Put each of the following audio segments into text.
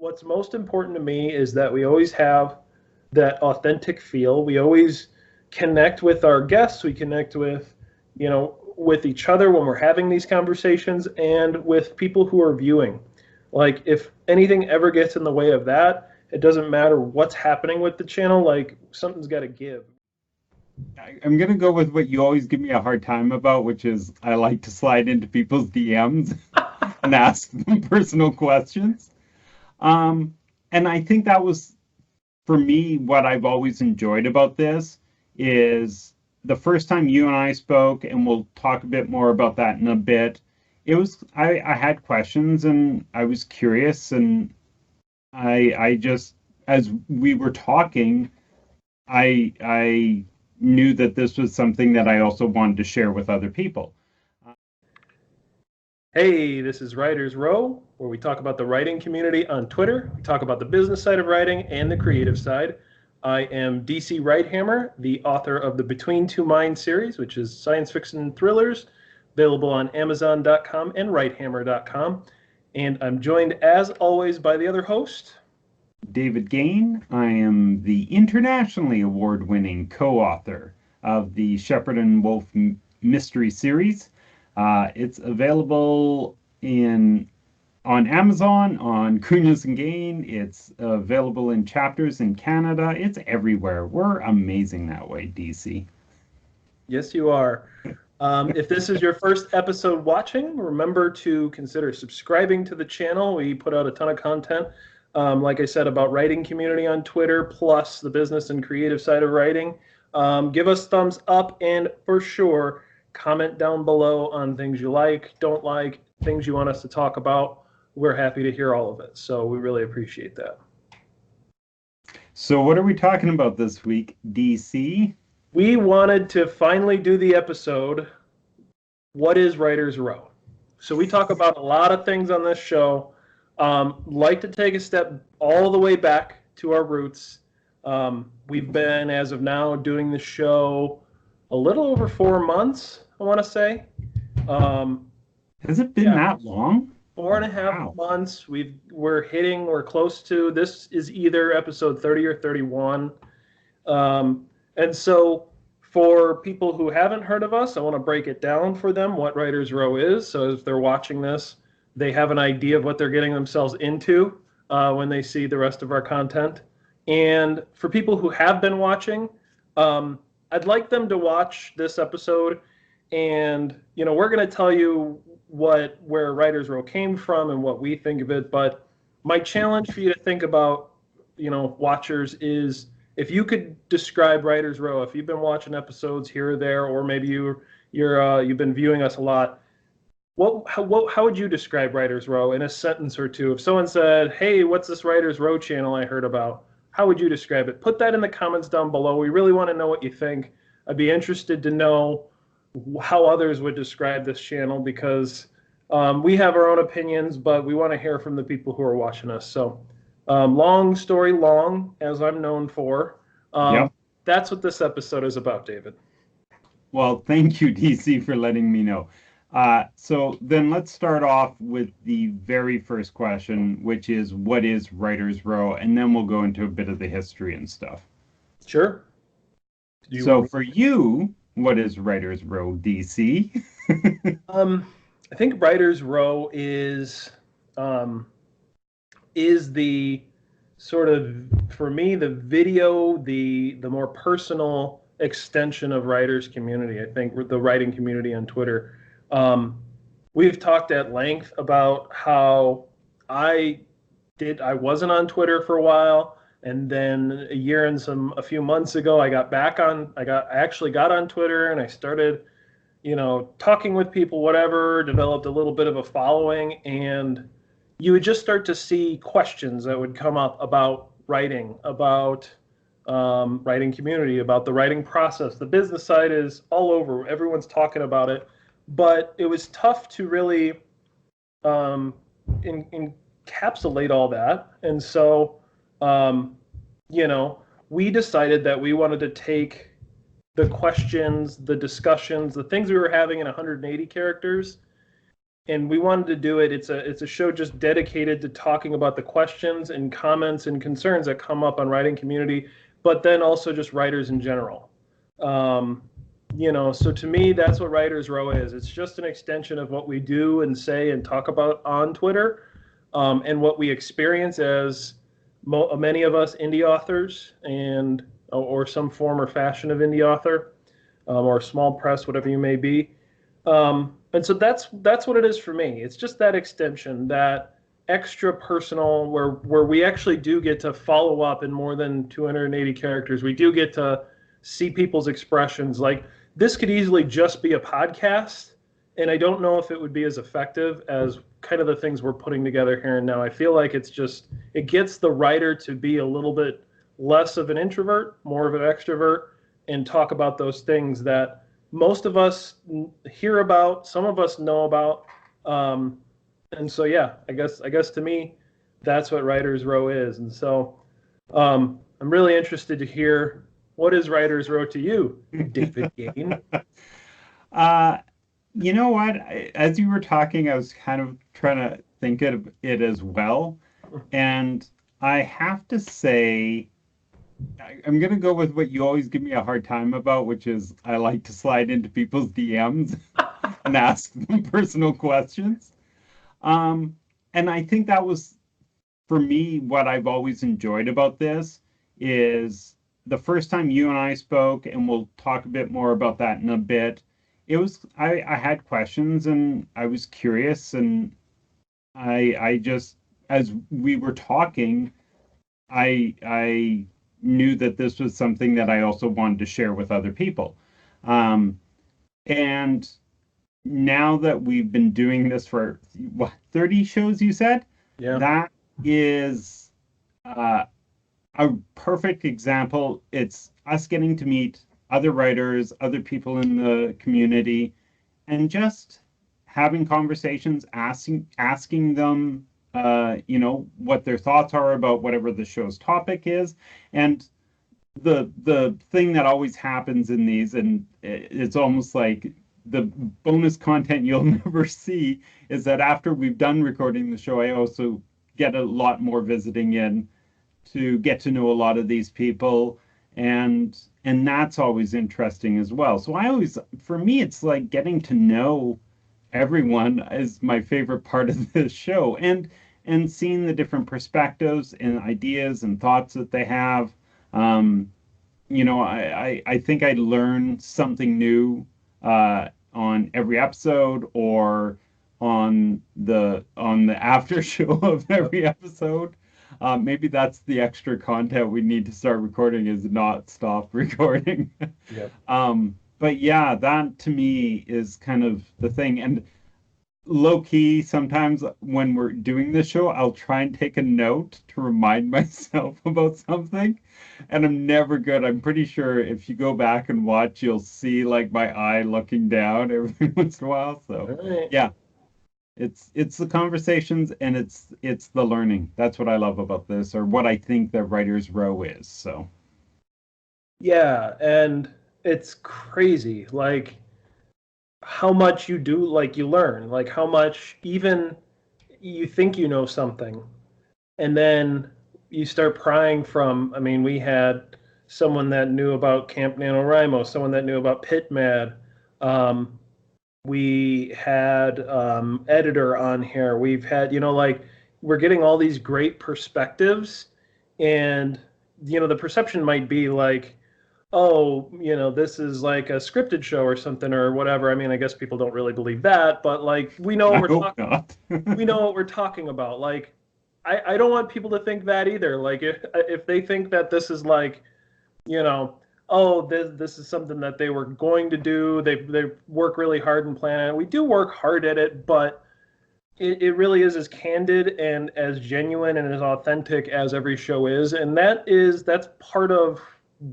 what's most important to me is that we always have that authentic feel. We always connect with our guests. We connect with each other when we're having these conversations and with people who are viewing. Like, if anything ever gets in the way of that, it doesn't matter what's happening with the channel. Like, something's got to give. I'm going to go with what you always give me a hard time about, which is I like to slide into people's DMs and ask them personal questions. Um, and I think that was, for me, what I've always enjoyed about this is the first time you and I spoke, and we'll talk a bit more about that in a bit. I had questions and I was curious, and I just, as we were talking, I knew that this was something that I also wanted to share with other people. Hey, this is Writers Row, where we talk about the writing community on Twitter. We talk about the business side of writing and the creative side. I am DC Wright-Hammer, the author of the Between Two Minds series, which is science fiction thrillers, available on Amazon.com and Wright-Hammer.com. And I'm joined, as always, by the other host, David Gane. I am the internationally award-winning co-author of the Shepherd and Wolf mystery series. It's available on Amazon, on Cunhas and Gane. It's available in chapters in Canada. It's everywhere. We're amazing that way, DC. Yes, you are. If this is your first episode watching, remember to consider subscribing to the channel. We put out a ton of content, like I said, about writing community on Twitter, plus the business and creative side of writing. Give us thumbs up, and for sure, comment down below on things you like, don't like, things you want us to talk about. We're happy to hear all of it, so we really appreciate that. So what are we talking about this week, DC? We wanted to finally do the episode, What is Writers Row? So we talk about a lot of things on this show. Like to take a step all the way back to our roots. We've been, as of now, doing the show a little over 4 months, I want to say. Has it been that long? 4.5 months. We're close to, this is either episode 30 or 31. And so for people who haven't heard of us, I want to break it down for them, what Writers Row is. So if they're watching this, they have an idea of what they're getting themselves into when they see the rest of our content. And for people who have been watching, I'd like them to watch this episode, and we're going to tell you where Writers Row came from and what we think of it. But my challenge for you to think about, watchers, is if you could describe Writers Row, if you've been watching episodes here or there, or maybe you've been viewing us a lot, how would you describe Writers Row in a sentence or two? If someone said, "Hey, what's this Writers Row channel I heard about?" How would you describe it? Put that in the comments down below. We really want to know what you think. I'd be interested to know how others would describe this channel, because we have our own opinions, but we want to hear from the people who are watching us. So long story long, as I'm known for. Yep. That's what this episode is about, David. Well, thank you, DC, for letting me know. So then let's start off with the very first question, which is, what is Writers Row? And then we'll go into a bit of the history and stuff. Sure. So for you, what is Writers Row, DC? I think Writers Row is the sort of, for me, the video, the more personal extension of writers community. I think the writing community on Twitter. We've talked at length about how I wasn't on Twitter for a while, and then a few months ago, I actually got on Twitter, and I started, talking with people, whatever, developed a little bit of a following, and you would just start to see questions that would come up about writing, about writing community, about the writing process. The business side is all over. Everyone's talking about it. But it was tough to really encapsulate all that. And so, we decided that we wanted to take the questions, the discussions, the things we were having in 180 characters, and we wanted to do it. It's a show just dedicated to talking about the questions and comments and concerns that come up on writing community, but then also just writers in general. Um, so to me, that's what Writers Row is. It's just an extension of what we do and say and talk about on Twitter, and what we experience as many of us indie authors and or some form or fashion of indie author, or small press, whatever you may be. And so that's what it is for me. It's just that extension, that extra personal, where we actually do get to follow up in more than 280 characters. We do get to see people's expressions. Like, this could easily just be a podcast, and I don't know if it would be as effective as kind of the things we're putting together here and now. I feel like it gets the writer to be a little bit less of an introvert, more of an extrovert, and talk about those things that most of us hear about, some of us know about. And so, yeah, I guess to me, that's what Writers Row is. And so I'm really interested to hear, what is Writers Row to you, David Gane? You know what? As you were talking, I was kind of trying to think of it as well. And I have to say, I'm going to go with what you always give me a hard time about, which is I like to slide into people's DMs and ask them personal questions. And I think that was, for me, what I've always enjoyed about this is the first time you and I spoke, and we'll talk a bit more about that in a bit. I had questions and I was curious, and I just, as we were talking, I knew that this was something that I also wanted to share with other people. And now that we've been doing this for, what, 30 shows, you said? Yeah. That is a perfect example. It's us getting to meet other writers, other people in the community, and just having conversations, asking them, what their thoughts are about whatever the show's topic is. And the thing that always happens in these, and it's almost like the bonus content you'll never see, is that after we've done recording the show, I also get a lot more visiting in to get to know a lot of these people, and that's always interesting as well. So for me, it's like getting to know everyone is my favorite part of this show, and seeing the different perspectives and ideas and thoughts that they have. I think I learn something new on every episode, or on the after show of every episode. Maybe that's the extra content we need to start recording, is not stop recording. Yep. But yeah, that to me is kind of the thing. And low key, sometimes when we're doing this show, I'll try and take a note to remind myself about something, and I'm never good. I'm pretty sure if you go back and watch, you'll see like my eye looking down every once in a while. So Right. yeah, it's the conversations, and it's the learning. That's what I love about this, or what I think that Writers Row is. So Yeah, and it's crazy, like how much you do, like you learn, like how much even you think you know something, and then you start prying from. I mean, we had someone that knew about Camp NaNoWriMo, someone that knew about PitMad. We had editor on here. We've had, like, we're getting all these great perspectives, and the perception might be like, oh, this is like a scripted show or something or whatever. I mean, I guess people don't really believe that, but like we know I what we're hope talking. not. We know what we're talking about. Like, I don't want people to think that either. Like, if they think that this is like, oh, this is something that they were going to do. They work really hard and plan it. We do work hard at it, but it really is as candid and as genuine and as authentic as every show is, and that's part of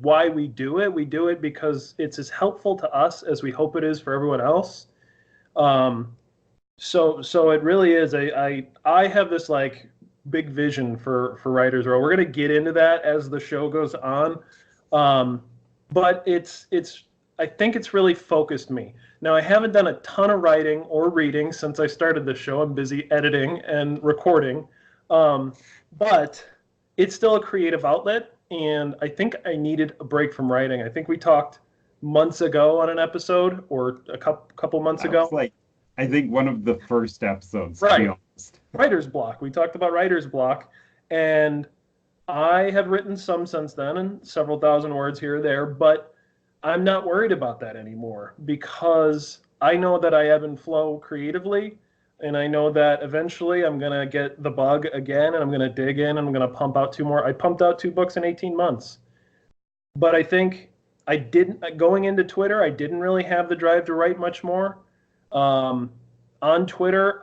why we do it. We do it because it's as helpful to us as we hope it is for everyone else. So it really is. I have this like big vision for Writers Row. We're gonna get into that as the show goes on. But it's I think it's really focused me. Now, I haven't done a ton of writing or reading since I started the show. I'm busy editing and recording. But it's still a creative outlet, and I think I needed a break from writing. I think we talked months ago on an episode, or a couple months That ago. was like, I think one of the first episodes, to be Right. honest. Writer's block. We talked about writer's block, and I have written some since then, and several thousand words here or there, but I'm not worried about that anymore because I know that I ebb and flow creatively, and I know that eventually I'm going to get the bug again, and I'm going to dig in, and I'm going to pump out two more. I pumped out 2 books in 18 months. But I think I didn't, going into Twitter, I didn't really have the drive to write much more. On Twitter,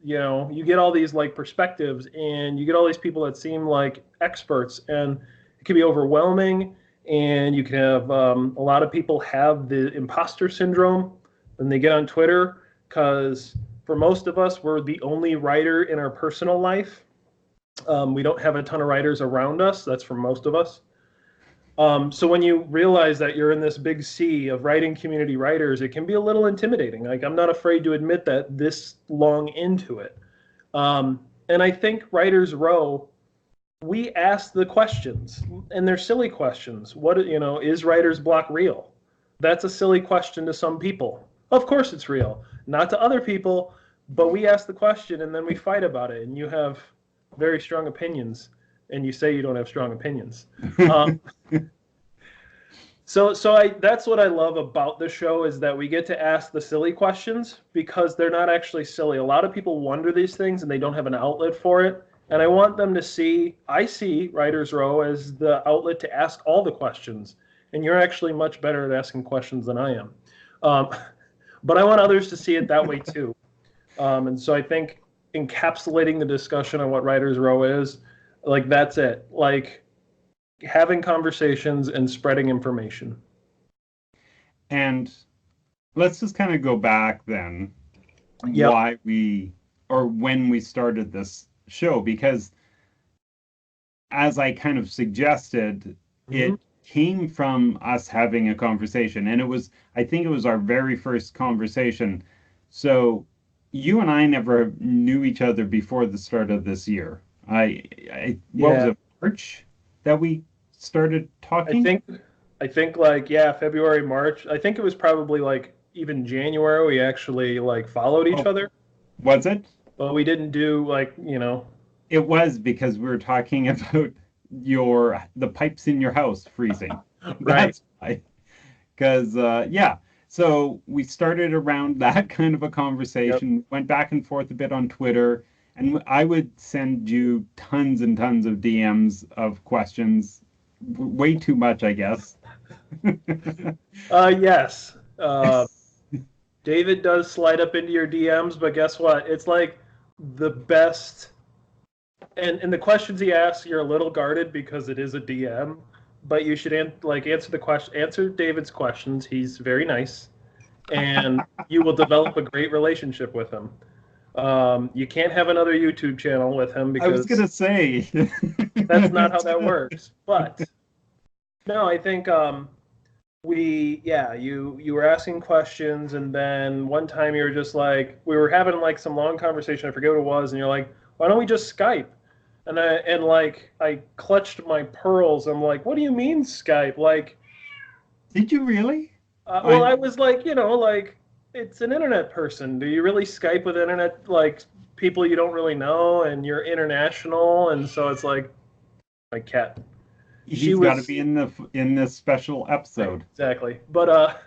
you get all these like perspectives, and you get all these people that seem like experts, and it can be overwhelming. And you can have a lot of people have the imposter syndrome when they get on Twitter, because for most of us, we're the only writer in our personal life. We don't have a ton of writers around us. That's for most of us. So when you realize that you're in this big sea of writing community writers, it can be a little intimidating. Like, I'm not afraid to admit that this long into it. And I think Writers Row, we ask the questions, and they're silly questions. Is writer's block real? That's a silly question to some people. Of course it's real. Not to other people, but we ask the question, and then we fight about it, and you have very strong opinions, and you say you don't have strong opinions. So that's what I love about the show, is that we get to ask the silly questions because they're not actually silly. A lot of people wonder these things and they don't have an outlet for it. And I want them to I see Writers Row as the outlet to ask all the questions. And you're actually much better at asking questions than I am. But I want others to see it that way too. And so I think encapsulating the discussion on what Writers Row is, like, that's it. Like, having conversations and spreading information. And let's just kind of go back then, Yep. when we started this show, because as I kind of suggested, it came from us having a conversation, and I think it was our very first conversation. So you and I never knew each other before the start of this year. What was it, March that we started talking? I think February, March. I think it was probably like even January we actually like followed each other. Was it? But we didn't do It was because we were talking about the pipes in your house freezing. Right. That's why. Because so we started around that kind of a conversation, Yep. Went back and forth a bit on Twitter, and I would send you tons and tons of DMs of questions. Way too much, I guess. Yes. David does slide up into your DMs, but guess what? It's like the best. And the questions he asks, you're a little guarded because it is a DM, but you should answer David's questions. He's very nice, and you will develop a great relationship with him. You can't have another YouTube channel with him because I was gonna say that's not how that works. But no, I think you were asking questions, and then one time you were just like, we were having like some long conversation. I forget what it was, and you're like, why don't we just Skype? And I clutched my pearls. I'm like, what do you mean Skype? Like, did you really? I was like, it's an internet person. Do you really Skype with internet people you don't really know, and you're international? And so it's like, my cat. He's got to be in this special episode. Exactly. But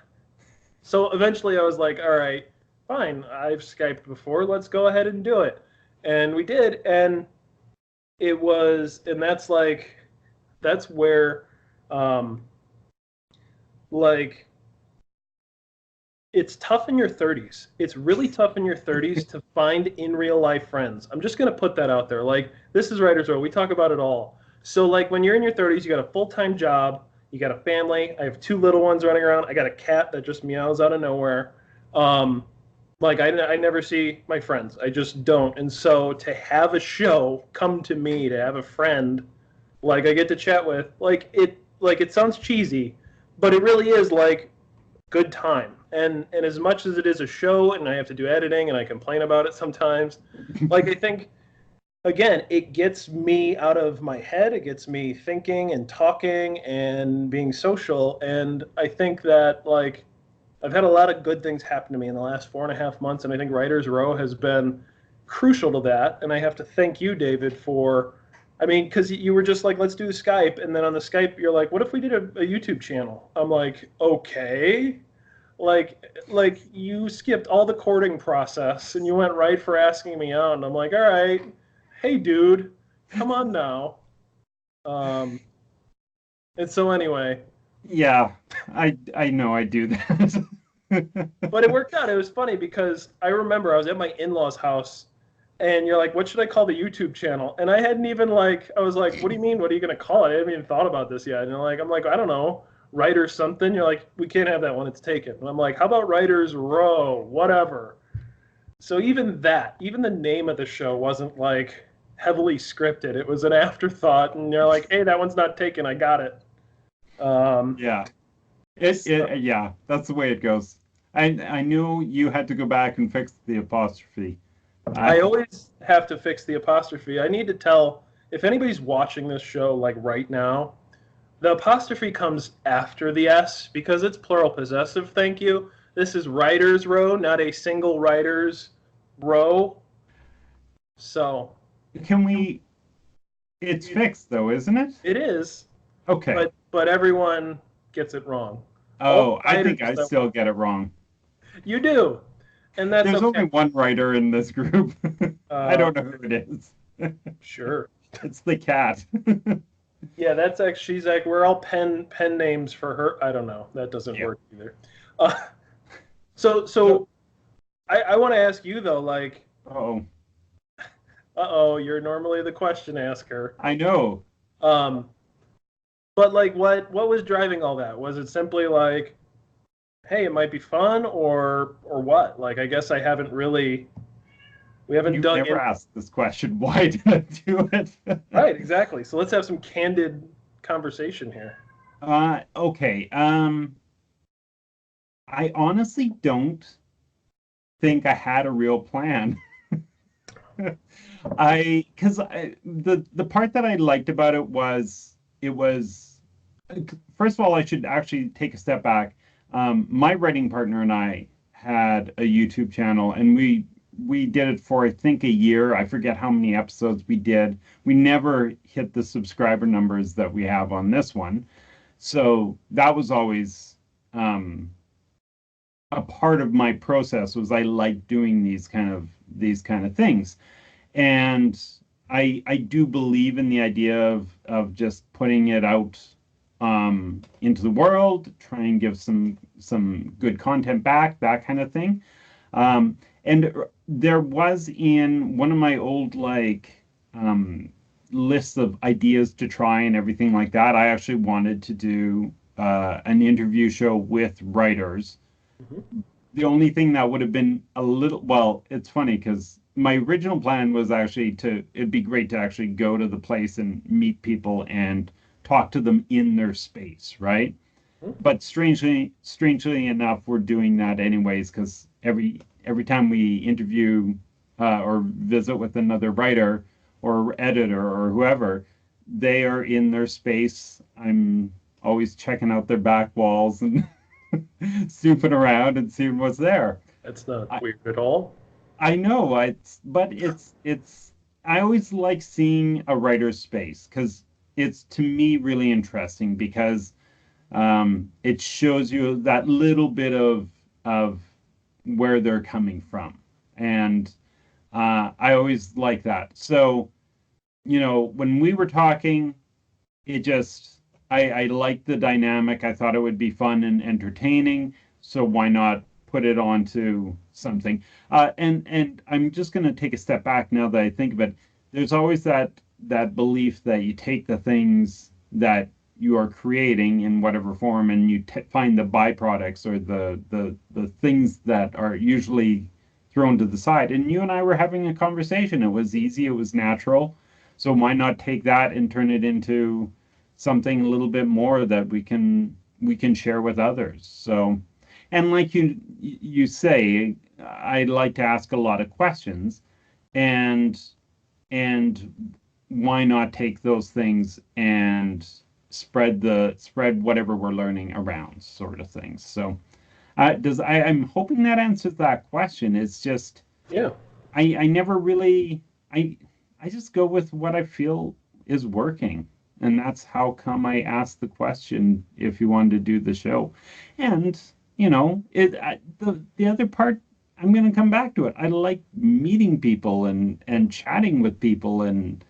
so eventually I was like, all right, fine. I've Skyped before. Let's go ahead and do it. And we did, and that's where it's tough in your 30s. It's really tough in your 30s to find in real life friends. I'm just going to put that out there. Like, this is Writers Row. We talk about it all. So like when you're in your 30s, you got a full-time job, you got a family. I have 2 little ones running around. I got a cat that just meows out of nowhere. I never see my friends. I just don't. And so to have a show come to me, to have a friend like I get to chat with, it sounds cheesy, but it really is like good time. And as much as it is a show and I have to do editing and I complain about it sometimes, like I think again, it gets me out of my head, it gets me thinking and talking and being social. And I think that like I've had a lot of good things happen to me in the last 4.5 months, and I think Writers Row has been crucial to that. And I have to thank you, David, for, I mean, because you were just like, let's do Skype, and then on the Skype, you're like, what if we did a YouTube channel? I'm like, okay. Like you skipped all the courting process and you went right for asking me out, and I'm like, all right, hey, dude, come on now. Um, and so anyway, Yeah, I know I do that. but it worked out. It was funny because I remember I was at my in-laws' house and you're like, what should I call the YouTube channel? And I hadn't even like, I was like, what do you mean? What are you going to call it? I haven't even thought about this yet. And I'm like, I don't know, Writer something. You're like, we can't have that one. It's taken. And I'm like, how about Writers Row? Whatever. So even that, even the name of the show wasn't like heavily scripted. It was an afterthought. And you're like, hey, that one's not taken. I got it. Yeah, So yeah, that's the way it goes. I knew you had to go back and fix the apostrophe. I I always have to fix the apostrophe. I need to tell if anybody's watching this show like right now, the apostrophe comes after the S because it's plural possessive. Thank you. This is writer's row, not a single writer's row. So can we? It's fixed though, isn't it? it is, Okay. but everyone gets it wrong. All Oh, I writers think I that still get it wrong. you do, and that's There's okay. only one writer in this group. I Uh, don't know who it is. sure. It's the cat. Yeah, that's actually she's like we're all pen names for her. I don't know. That doesn't Yeah. work either. Uh, so So, so I want to ask you though, like, oh, uh-oh, you're normally the question asker. I know. Um, but like what was driving all that? Was it simply like, hey, it might be fun or what? Like I guess I haven't really we haven't You've dug never in. asked this question. Why did I do it? Right, exactly. So let's have some candid conversation here. Okay. I honestly don't think I had a real plan. Because the part that I liked about it was first of all, I should actually take a step back. My writing partner and I had a YouTube channel, and we did it for I think a year. I forget how many episodes we did. We never hit the subscriber numbers that we have on this one, so that was always a part of my process. Was I like doing these kind of things, and I do believe in the idea of just putting it out into the world, try and give some good content back, that kind of thing. And there was in one of my old lists of ideas to try and everything like that. I actually wanted to do an interview show with writers. Mhm. The only thing that would have been a little, well, it's funny because my original plan was actually it'd be great to actually go to the place and meet people and talk to them in their space, right? But strangely enough, we're doing that anyways because every time we interview or visit with another writer or editor or whoever, they are in their space. I'm always checking out their back walls and snooping around and seeing what's there. That's not I, weird at all. I know but it's I always like seeing a writer's space because it's to me really interesting because it shows you that little bit of where they're coming from, and I always like that. So when we were talking, it just I liked the dynamic. I thought it would be fun and entertaining. So why not put it onto something? And I'm just going to take a step back now that I think of it. There's always that belief that you take the things that you are creating in whatever form and you find the byproducts or the things that are usually thrown to the side. And you and I were having a conversation. It was easy. It was natural. So why not take that and turn it into something a little bit more that we can share with others? So And like you say, I like to ask a lot of questions, and and why not take those things and spread whatever we're learning around, sort of things. So I'm hoping that answers that question. It's just Yeah. I never really I just go with what I feel is working. And that's how come I asked the question if you wanted to do the show. And, the other part, I'm going to come back to it. I like meeting people and chatting with people and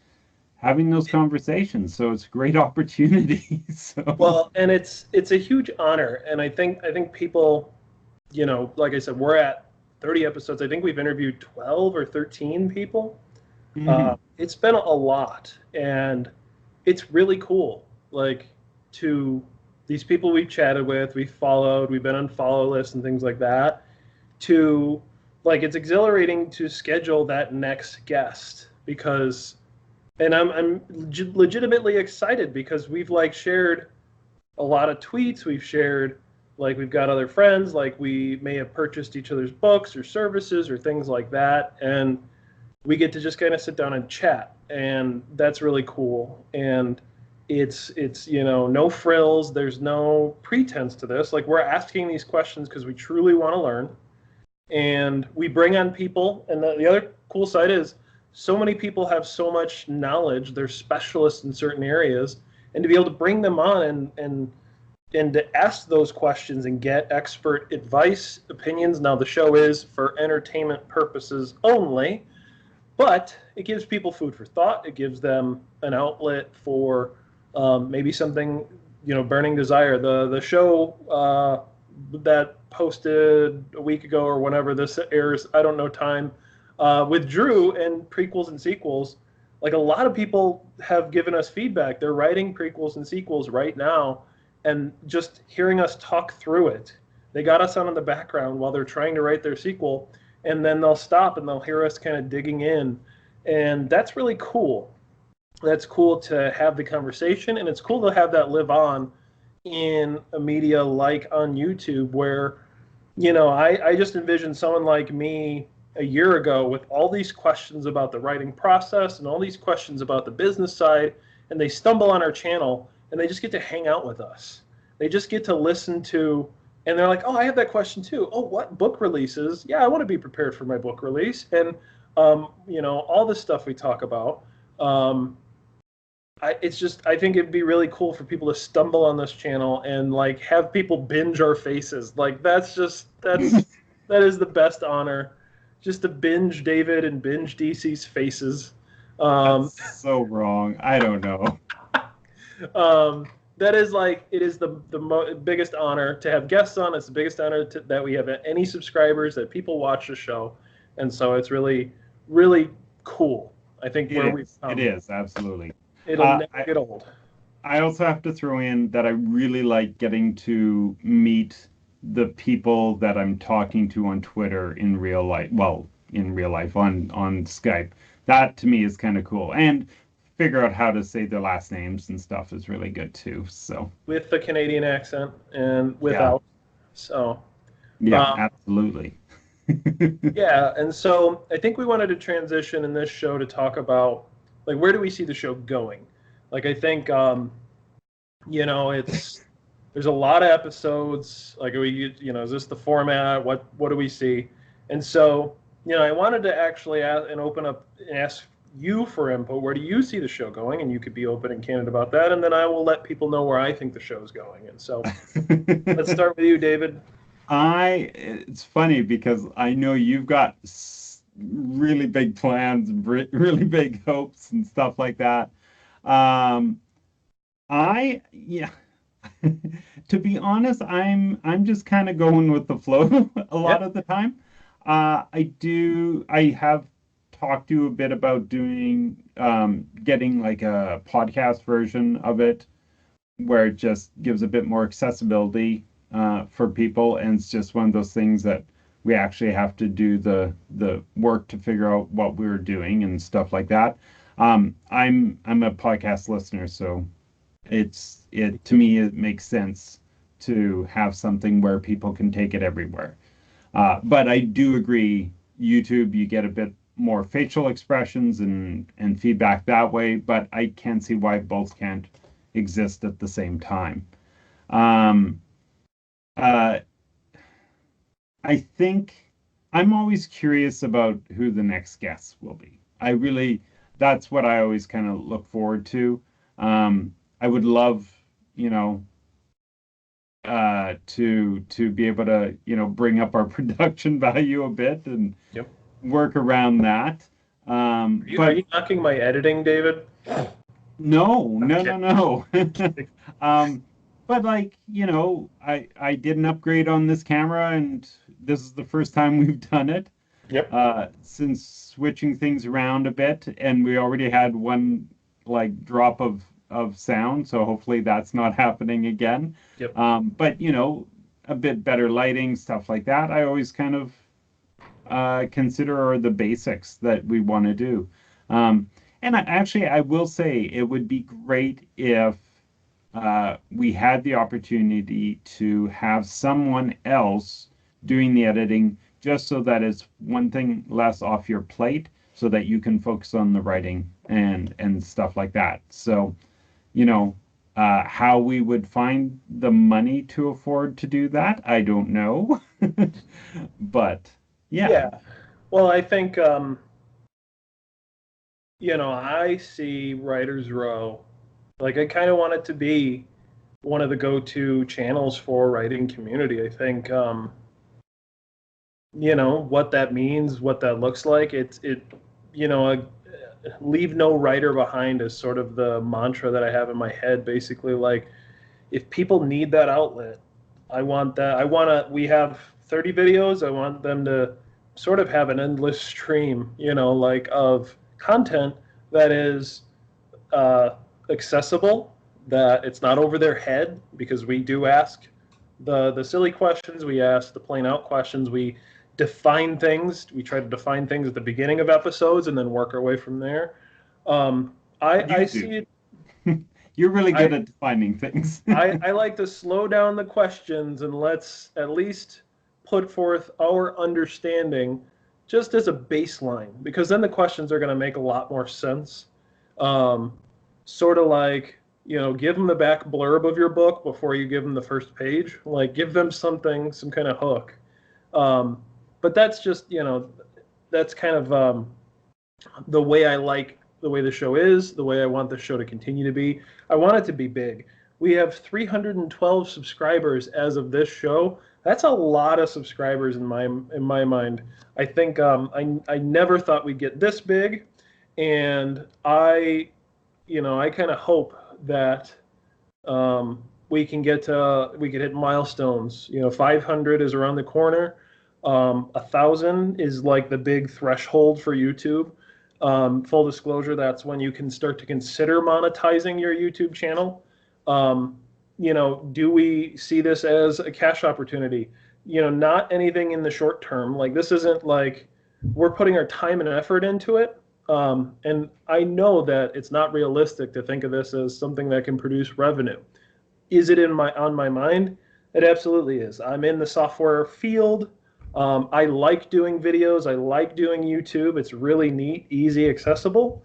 having those conversations. So it's a great opportunity. So, Well, and it's a huge honor, and I think people, like I said, we're at 30 episodes. I think we've interviewed 12 or 13 people. mhm. It's been a lot, and it's really cool. Like, to these people we've chatted with, we've followed, we've been on follow lists and things like that. To like, it's exhilarating to schedule that next guest because, and I'm legitimately excited because we've like shared a lot of tweets. We've shared, like, we've got other friends, like we may have purchased each other's books or services or things like that, and we get to just kind of sit down and chat, and that's really cool. And it's no frills. There's no pretense to this. Like, we're asking these questions because we truly want to learn, and we bring on people. And the other cool side is so many people have so much knowledge. They're specialists in certain areas, and to be able to bring them on and to ask those questions and get expert advice, opinions. Now, the show is for entertainment purposes only, but it gives people food for thought. It gives them an outlet for maybe something, burning desire. The show that posted a week ago or whenever this airs, I don't know time, with Drew and prequels and sequels. Like, a lot of people have given us feedback. They're writing prequels and sequels right now, and just hearing us talk through it. They got us on in the background while they're trying to write their sequel, and then they'll stop and they'll hear us kind of digging in, and that's really cool. That's cool to have the conversation, and it's cool to have that live on in a media like on YouTube, where I just envision someone like me a year ago with all these questions about the writing process and all these questions about the business side, and they stumble on our channel and they just get to hang out with us. They just get to listen to, and they're like, "Oh, I have that question too. Oh, what book releases? Yeah, I want to be prepared for my book release." And all this stuff we talk about. I think it'd be really cool for people to stumble on this channel and like have people binge our faces. Like, that is the best honor, just to binge David and binge DC's faces. Um, That's so wrong. I don't know. that is like, it is the biggest honor to have guests on. It's the biggest honor that we have any subscribers, that people watch the show, and so it's really, really cool. I think where we've It come, is, absolutely. it'll Uh, never get old. I also have to throw in that I really like getting to meet the people that I'm talking to on Twitter in real life. Well, in real life on Skype. That to me is kind of cool. And figure out how to say their last names and stuff is really good too. So, With the Canadian accent and yeah. without. So, Yeah, um, absolutely. yeah, and so I think we wanted to transition in this show to talk about, like, where do we see the show going? Like, I think it's there's a lot of episodes. Like, is this the format? What do we see? And so, I wanted to actually ask and open up and ask you for input. Where do you see the show going? And you could be open and candid about that, and then I will let people know where I think the show's going. And so, let's start with you, David. It's funny because I know you've got really big plans, and really big hopes and stuff like that. Um, yeah, to be honest, I'm just kind of going with the flow a Yeah. lot of the time. I have talked to you a bit about getting like a podcast version of it where it just gives a bit more accessibility for people, and it's just one of those things that we actually have to do the work to figure out what we're doing and stuff like that. I'm a podcast listener, so it to me it makes sense to have something where people can take it everywhere. But I do agree, YouTube, you get a bit more facial expressions and feedback that way, but I can't see why both can't exist at the same time. Um, uh, I think I'm always curious about who the next guests will be. That's what I always kind of look forward to. I would love, you know, to be able to, bring up our production value a bit and Yep. work around that. Are you knocking my editing, David? No. Okay. But like, I did an upgrade on this camera, and this is the first time we've done it. Yep. Since switching things around a bit, and we already had one like drop of sound, so hopefully that's not happening again. Yep. But a bit better lighting, stuff like that. I always kind of consider are the basics that we want to do. And I will say it would be great if we had the opportunity to have someone else doing the editing, just so that it's one thing less off your plate, so that you can focus on the writing and stuff like that. So, how we would find the money to afford to do that, I don't know. But yeah. Yeah. Well, I think I see Writers Row. Like, I kind of want it to be one of the go-to channels for writing community. I think, what that means, what that looks like. Leave no writer behind is sort of the mantra that I have in my head. Basically, like, if people need that outlet, I want that. We have 30 videos. I want them to sort of have an endless stream, like, of content that is accessible, that it's not over their head, because we do ask the silly questions, we ask the plain out questions, we define things, we try to define things at the beginning of episodes and then work our way from there. I see it. You're really good at defining things. I like to slow down the questions and let's at least put forth our understanding just as a baseline, because then the questions are going to make a lot more sense. Sort of like, give them the back blurb of your book before you give them the first page. Like, give them something, some kind of hook. But that's just, that's kind of the way I like the way the show is, the way I want the show to continue to be. I want it to be big. We have 312 subscribers as of this show. That's a lot of subscribers in my mind. I think I never thought we'd get this big, and I kind of hope that we can hit milestones. 500 is around the corner. 1,000 is like the big threshold for YouTube. Full disclosure, that's when you can start to consider monetizing your YouTube channel. Do we see this as a cash opportunity? Not anything in the short term. Like, this isn't like we're putting our time and effort into it. And I know that it's not realistic to think of this as something that can produce revenue. Is it on my mind? It absolutely is. I'm in the software field. I like doing videos. I like doing YouTube. It's really neat, easy, accessible.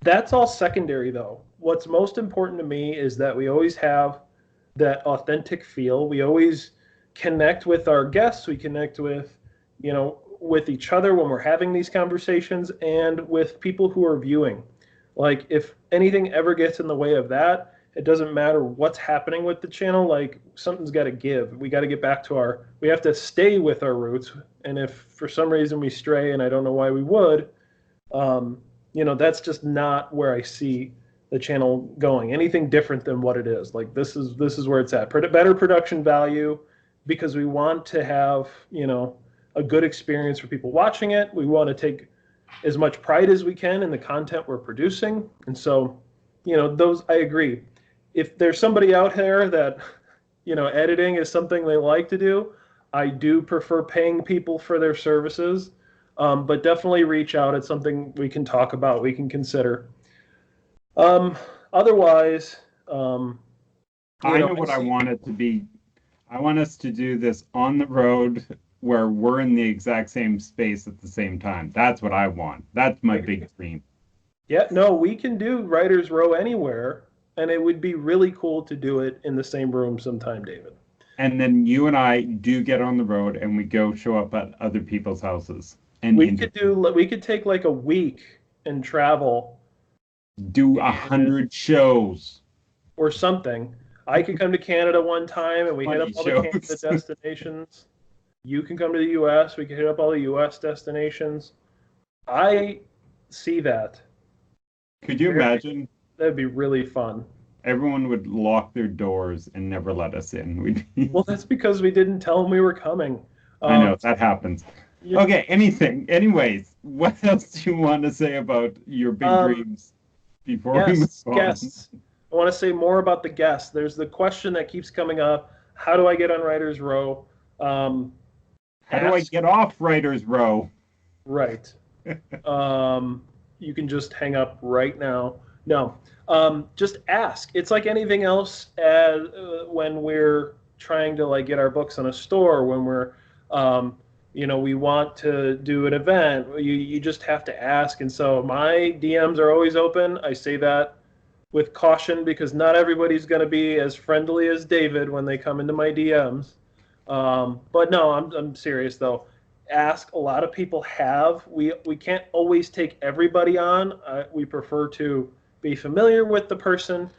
That's all secondary, though. What's most important to me is that we always have that authentic feel. We always connect with our guests. We connect with, with each other when we're having these conversations, and with people who are viewing. Like, if anything ever gets in the way of that, it doesn't matter what's happening with the channel. Like, something's got to give. We got to get back to we have to stay with our roots. And if for some reason we stray, and I don't know why we would, that's just not where I see the channel going. Anything different than what it is. Like, this is where it's at. Better production value, because we want to have, a good experience for people watching it. We want to take as much pride as we can in the content we're producing. And so, I agree. If there's somebody out there that, editing is something they like to do, I do prefer paying people for their services. But definitely reach out. It's something we can talk about, we can consider. Otherwise, I know what I want it to be. I want us to do this on the road where we're in the exact same space at the same time. That's what I want. That's my big dream. Yeah, no, we can do Writers Row anywhere, and it would be really cool to do it in the same room sometime, David. And then you and I do get on the road and we go show up at other people's houses and We could take like a week and travel do 100 shows or something. I could come to Canada one time and we hit up all the Canada destinations. You can come to the US, we can hit up all the US destinations. I see that. Could you imagine? That'd be really fun. Everyone would lock their doors and never let us in. Well, that's because we didn't tell them we were coming. I know, that happens. Yeah. Okay, anyways, what else do you want to say about your big dreams before we move on? Guests. I want to say more about the guests. There's the question that keeps coming up. How do I get on Writers Row? How do I get off Writers Row? Right. You can just hang up right now. No. Just ask. It's like anything else when we're trying to like get our books on a store, when we're we want to do an event. You just have to ask. And so my DMs are always open. I say that with caution because not everybody's going to be as friendly as David when they come into my DMs. But no, I'm serious though. Ask. A lot of people have. We can't always take everybody on. We prefer to be familiar with the person.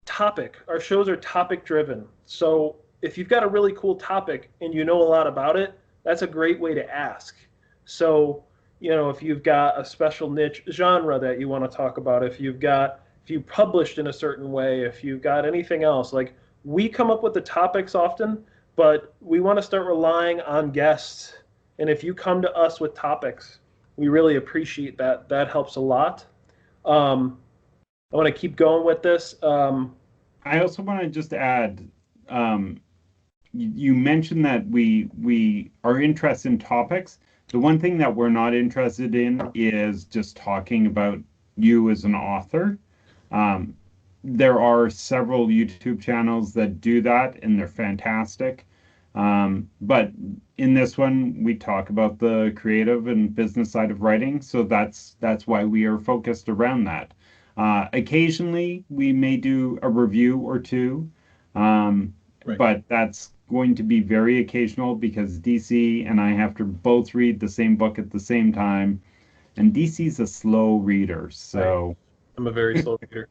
Topic. Our shows are topic driven. So if you've got a really cool topic and you know a lot about it, that's a great way to ask. So, if you've got a special niche genre that you want to talk about, if you published in a certain way, if you've got anything else, like we come up with the topics often, but we want to start relying on guests. And if you come to us with topics, we really appreciate that. That helps a lot. I want to keep going with this. I also want to just add, you mentioned that we are interested in topics. The one thing that we're not interested in is just talking about you as an author. There are several YouTube channels that do that, and they're fantastic. But in this one, we talk about the creative and business side of writing, so that's why we are focused around that. Occasionally, we may do a review or two, but that's going to be very occasional because DC and I have to both read the same book at the same time, and DC's a slow reader, so... I'm a very slow reader.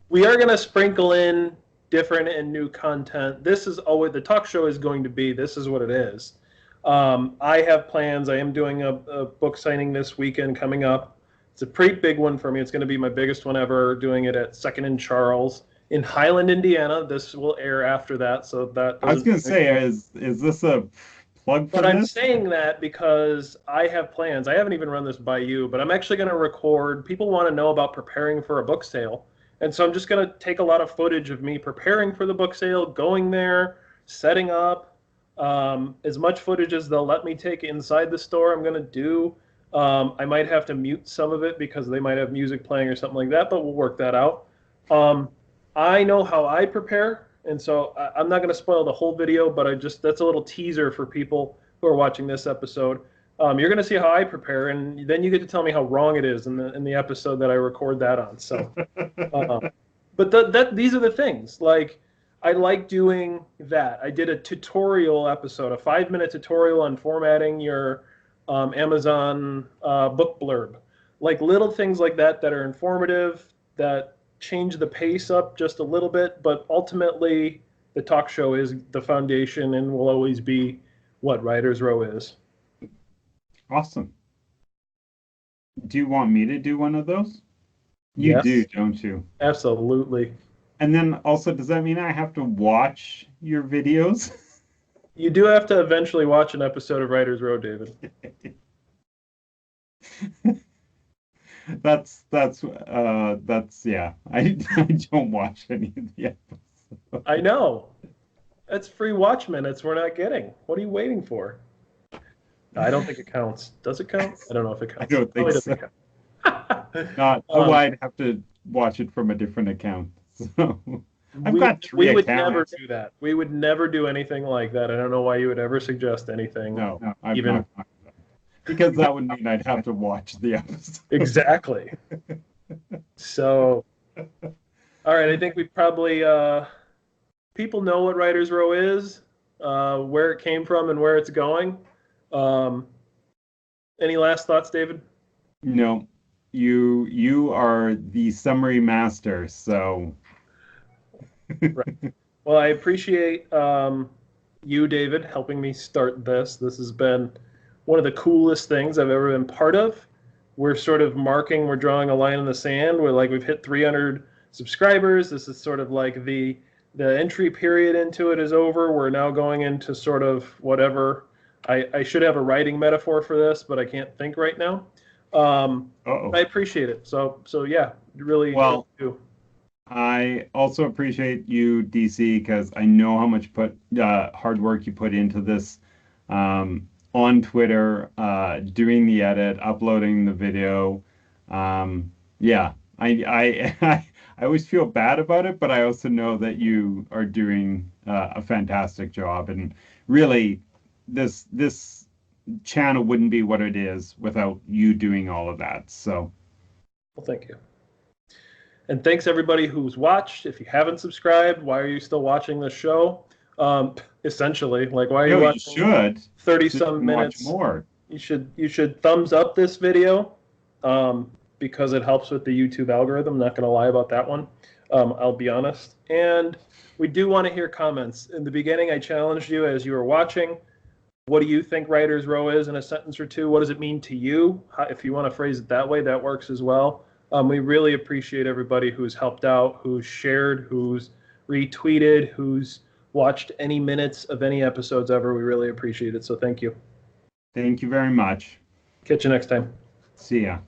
We are going to sprinkle in different and new content. This is always the talk show is going to be. This is what it is. I have plans. I am doing a book signing this weekend coming up. It's a pretty big one for me. It's going to be my biggest one ever. Doing it at Second and Charles in Highland, Indiana. This will air after that. So that I was going to say, is this a plug for this? But I'm saying that because I have plans. I haven't even run this by you, but I'm actually going to record. People want to know about preparing for a book sale. And so I'm just going to take a lot of footage of me preparing for the book sale, going there, setting up, as much footage as they'll let me take inside the store. I'm going to do. I might have to mute some of it because they might have music playing or something like that, but we'll work that out. I know how I prepare, and so I'm not going to spoil the whole video, but that's a little teaser for people who are watching this episode. You're going to see how I prepare, and then you get to tell me how wrong it is in the episode that I record that on. So, but these are the things. Like, I like doing that. I did a tutorial episode, a 5-minute tutorial on formatting your Amazon book blurb. Like little things like that are informative, that change the pace up just a little bit, but ultimately the talk show is the foundation and will always be what Writers Row is. Awesome. Do you want me to do one of those? You do, don't you? Absolutely. And then also, does that mean I have to watch your videos? You do have to eventually watch an episode of Writers Row, David. That's yeah. I don't watch any of the episodes. I know. That's free watch minutes we're not getting. What are you waiting for? I don't think it counts. Does it count? I don't know if it counts. I don't think so. Not. I'd have to watch it from a different account. So I've We got three we would never accounts. do that. We would never do anything like that. I don't know why you would ever suggest anything. No, I'm Even not. Because that would mean I'd have to watch the episode. exactly. So, all right. I think we probably people know what Writers Row is, where it came from, and where it's going. Um, any last thoughts, David? No, you are the summary master, so Right. Well, I appreciate you, David, helping me start this. This has been one of the coolest things I've ever been part of. We're sort of we're drawing a line in the sand. We've hit 300 subscribers. This is sort of like the entry period into it is over. We're now going into sort of whatever. I should have a writing metaphor for this, but I can't think right now. I appreciate it. So yeah, really. Well, do. I also appreciate you, DC, because I know how much hard work you put into this on Twitter, doing the edit, uploading the video. Yeah, I always feel bad about it, but I also know that you are doing a fantastic job, and really, this channel wouldn't be what it is without you doing all of that. So, Well, thank you. And thanks everybody who's watched. If you haven't subscribed, why are you still watching this show? Essentially, like why are you watching? You should 30 some minutes. Watch more. You should thumbs up this video because it helps with the YouTube algorithm. Not going to lie about that one. I'll be honest. And we do want to hear comments. In the beginning, I challenged you as you were watching. What do you think Writers Row is in a sentence or two? What does it mean to you? If you want to phrase it that way, that works as well. We really appreciate everybody who's helped out, who's shared, who's retweeted, who's watched any minutes of any episodes ever. We really appreciate it. So thank you. Thank you very much. Catch you next time. See ya.